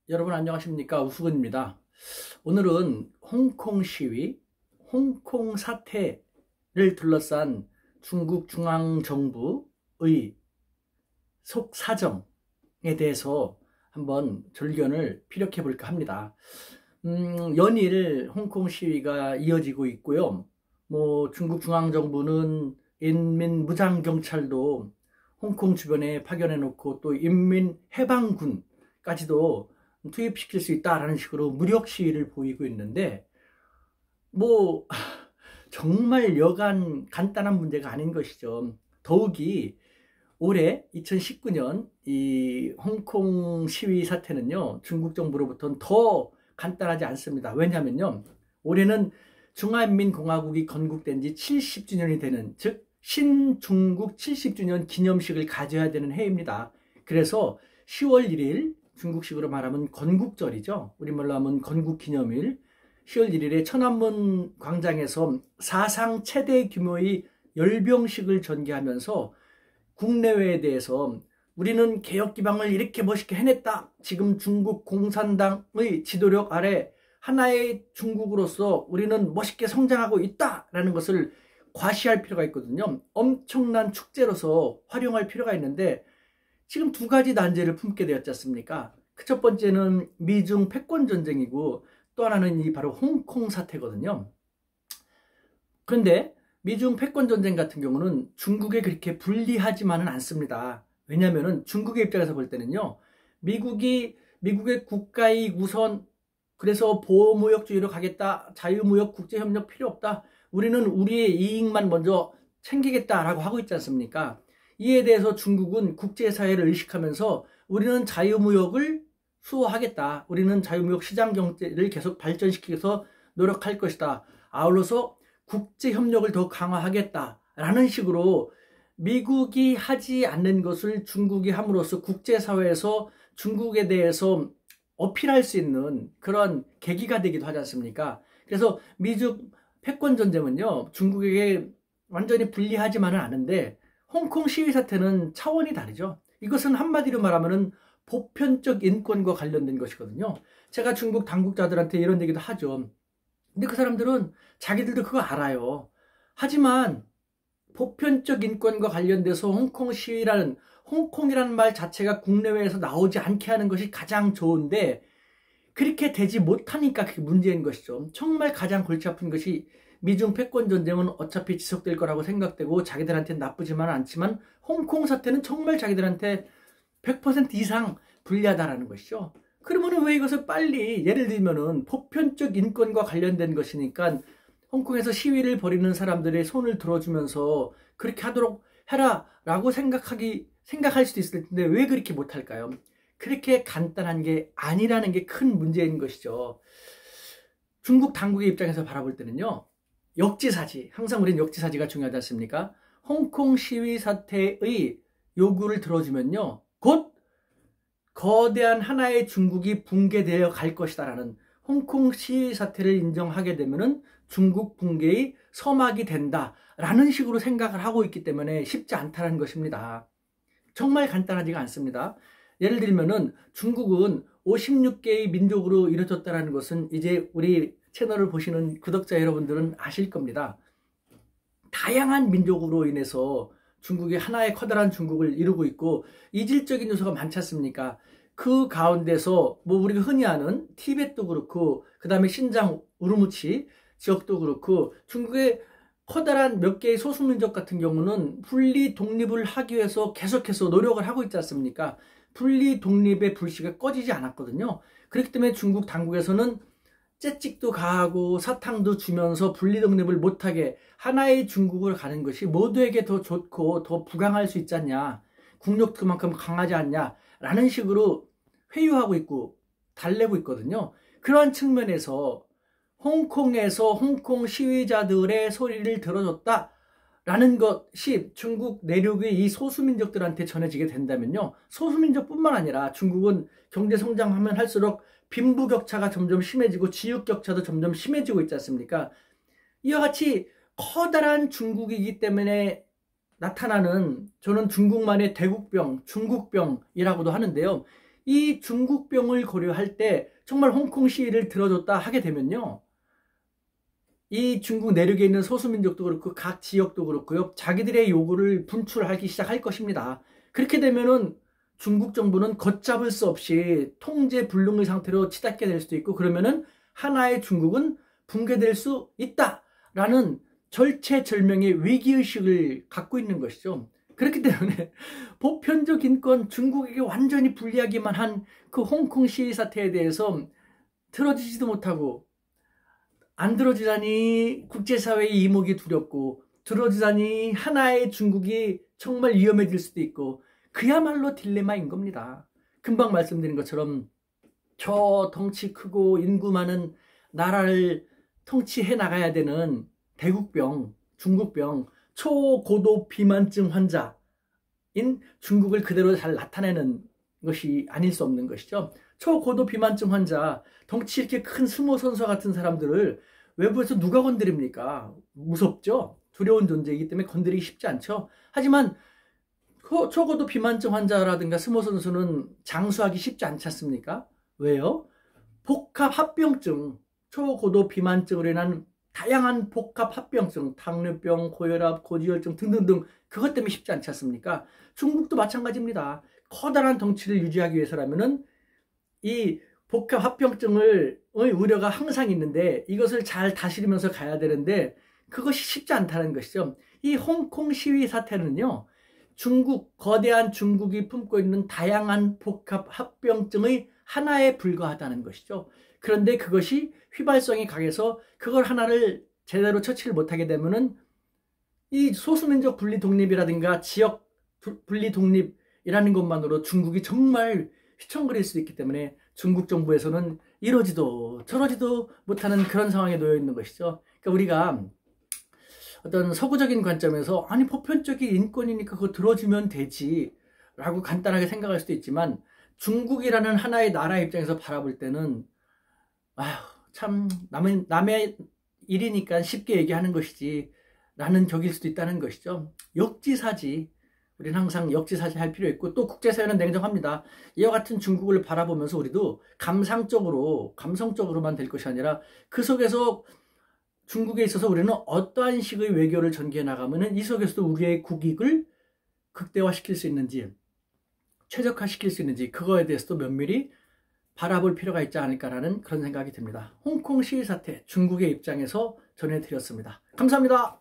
여러분 안녕하십니까? 우수근입니다. 오늘은 홍콩 시위, 홍콩 사태를 둘러싼 중국 중앙정부의 속사정에 대해서 한번 절견을 피력해 볼까 합니다. 연일 홍콩 시위가 이어지고 있고요. 중국 중앙정부는 인민무장경찰도 홍콩 주변에 파견해 놓고 또 인민해방군까지도 투입시킬 수 있다라는 식으로 무력 시위를 보이고 있는데 뭐 정말 여간 간단한 문제가 아닌 것이죠. 더욱이 올해 2019년 이 홍콩 시위 사태는요, 중국 정부로부터는 더 간단하지 않습니다. 왜냐하면요, 올해는 중화인민공화국이 건국된 지 70주년이 되는, 즉 신중국 70주년 기념식을 가져야 되는 해입니다. 그래서 10월 1일 중국식으로 말하면 건국절이죠. 우리말로 하면 건국기념일. 10월 1일에 천안문 광장에서 사상 최대 규모의 열병식을 전개하면서 국내외에 대해서 우리는 개혁기방을 이렇게 멋있게 해냈다. 지금 중국 공산당의 지도력 아래 하나의 중국으로서 우리는 멋있게 성장하고 있다라는 것을 과시할 필요가 있거든요. 엄청난 축제로서 활용할 필요가 있는데 지금 두 가지 난제를 품게 되었지 않습니까? 그 첫 번째는 미중 패권 전쟁이고 또 하나는 이 바로 홍콩 사태거든요. 그런데 미중 패권 전쟁 같은 경우는 중국에 그렇게 불리하지만은 않습니다. 왜냐하면 중국의 입장에서 볼 때는요, 미국의 국가의 우선, 그래서 보호무역주의로 가겠다, 자유무역 국제협력 필요 없다, 우리는 우리의 이익만 먼저 챙기겠다라고 하고 있지 않습니까? 이에 대해서 중국은 국제사회를 의식하면서 우리는 자유무역을 수호하겠다, 우리는 자유무역 시장 경제를 계속 발전시키기 위해서 노력할 것이다, 아울러서 국제협력을 더 강화하겠다라는 식으로 미국이 하지 않는 것을 중국이 함으로써 국제사회에서 중국에 대해서 어필할 수 있는 그런 계기가 되기도 하지 않습니까? 그래서 미중 패권 전쟁은요, 중국에게 완전히 불리하지만은 않은데 홍콩 시위 사태는 차원이 다르죠. 이것은 한마디로 말하면 보편적 인권과 관련된 것이거든요. 제가 중국 당국자들한테 이런 얘기도 하죠. 근데 그 사람들은 자기들도 그거 알아요. 하지만 보편적 인권과 관련돼서 홍콩이라는 말 자체가 국내외에서 나오지 않게 하는 것이 가장 좋은데 그렇게 되지 못하니까 그게 문제인 것이죠. 정말 가장 골치 아픈 것이 미중 패권 전쟁은 어차피 지속될 거라고 생각되고 자기들한테는 나쁘지만 않지만 홍콩 사태는 정말 자기들한테 100% 이상 불리하다라는 것이죠. 그러면 왜 이것을 빨리, 예를 들면은 보편적 인권과 관련된 것이니까 홍콩에서 시위를 벌이는 사람들의 손을 들어주면서 그렇게 하도록 해라라고 생각할 수도 있을 텐데 왜 그렇게 못할까요? 그렇게 간단한 게 아니라는 게 큰 문제인 것이죠. 중국 당국의 입장에서 바라볼 때는요, 역지사지, 항상 우리는 역지사지가 중요하지 않습니까? 홍콩 시위 사태의 요구를 들어주면요, 곧 거대한 하나의 중국이 붕괴되어 갈 것이다라는, 홍콩 시위 사태를 인정하게 되면은 중국 붕괴의 서막이 된다라는 식으로 생각을 하고 있기 때문에 쉽지 않다는 것입니다. 정말 간단하지가 않습니다. 예를 들면은 중국은 56개의 민족으로 이루어졌다는 것은 이제 우리 채널을 보시는 구독자 여러분들은 아실 겁니다. 다양한 민족으로 인해서 중국이 하나의 커다란 중국을 이루고 있고 이질적인 요소가 많지 않습니까? 그 가운데서 우리가 흔히 아는 티벳도 그렇고 그 다음에 신장 우르무치 지역도 그렇고 중국의 커다란 몇 개의 소수민족 같은 경우는 분리 독립을 하기 위해서 계속해서 노력을 하고 있지 않습니까? 분리 독립의 불씨가 꺼지지 않았거든요. 그렇기 때문에 중국 당국에서는 채찍도 가하고 사탕도 주면서 분리 독립을 못하게 하나의 중국을 가는 것이 모두에게 더 좋고 더 부강할 수 있지 않냐, 국력도 그만큼 강하지 않냐 라는 식으로 회유하고 있고 달래고 있거든요. 그러한 측면에서 홍콩에서 홍콩 시위자들의 소리를 들어줬다 라는 것이 중국 내륙의 이 소수민족들한테 전해지게 된다면요, 소수민족뿐만 아니라 중국은 경제 성장하면 할수록 빈부격차가 점점 심해지고 지역격차도 점점 심해지고 있지 않습니까? 이와 같이 커다란 중국이기 때문에 나타나는, 저는 중국만의 대국병, 중국병이라고도 하는데요, 이 중국병을 고려할 때 정말 홍콩 시위를 들어줬다 하게 되면요, 이 중국 내륙에 있는 소수민족도 그렇고 각 지역도 그렇고요, 자기들의 요구를 분출하기 시작할 것입니다. 그렇게 되면은 중국 정부는 걷잡을 수 없이 통제 불능의 상태로 치닫게 될 수도 있고, 그러면은 하나의 중국은 붕괴될 수 있다라는 절체절명의 위기의식을 갖고 있는 것이죠. 그렇기 때문에 보편적 인권, 중국에게 완전히 불리하기만 한 그 홍콩 시위 사태에 대해서 들어주지도 못하고, 안 들어주다니 국제사회의 이목이 두렵고, 들어주다니 하나의 중국이 정말 위험해질 수도 있고, 그야말로 딜레마인 겁니다. 금방 말씀드린 것처럼 저 덩치 크고 인구 많은 나라를 통치해 나가야 되는 대국병, 중국병, 초고도 비만증 환자인 중국을 그대로 잘 나타내는 것이 아닐 수 없는 것이죠. 초고도 비만증 환자, 덩치 이렇게 큰 스모 선수 같은 사람들을 외부에서 누가 건드립니까? 무섭죠? 두려운 존재이기 때문에 건드리기 쉽지 않죠. 하지만 초고도 비만증 환자라든가 스모 선수는 장수하기 쉽지 않지 않습니까? 왜요? 복합 합병증, 초고도 비만증으로 인한 다양한 복합 합병증, 당뇨병, 고혈압, 고지혈증 등등등, 그것 때문에 쉽지 않지 않습니까? 중국도 마찬가지입니다. 커다란 덩치를 유지하기 위해서라면은 이 복합 합병증의 우려가 항상 있는데, 이것을 잘 다스리면서 가야 되는데 그것이 쉽지 않다는 것이죠. 이 홍콩 시위 사태는요, 거대한 중국이 품고 있는 다양한 복합 합병증의 하나에 불과하다는 것이죠. 그런데 그것이 휘발성이 강해서 그걸 하나를 제대로 처치를 못하게 되면은 이 소수민족 분리 독립이라든가 지역 분리 독립이라는 것만으로 중국이 정말 휘청거릴 수 있기 때문에 중국 정부에서는 이러지도 저러지도 못하는 그런 상황에 놓여 있는 것이죠. 그러니까 우리가 어떤 서구적인 관점에서 아니 보편적인 인권이니까 그거 들어주면 되지 라고 간단하게 생각할 수도 있지만, 중국이라는 하나의 나라 입장에서 바라볼 때는 아휴 참 남의 일이니까 쉽게 얘기하는 것이지 라는 격일 수도 있다는 것이죠. 역지사지, 우리는 항상 역지사지 할 필요 있고, 또 국제사회는 냉정합니다. 이와 같은 중국을 바라보면서 우리도 감성적으로만 될 것이 아니라 그 속에서 중국에 있어서 우리는 어떠한 식의 외교를 전개해 나가면 이 속에서도 우리의 국익을 극대화시킬 수 있는지, 최적화시킬 수 있는지, 그거에 대해서도 면밀히 바라볼 필요가 있지 않을까라는 그런 생각이 듭니다. 홍콩 시위 사태, 중국의 입장에서 전해드렸습니다. 감사합니다.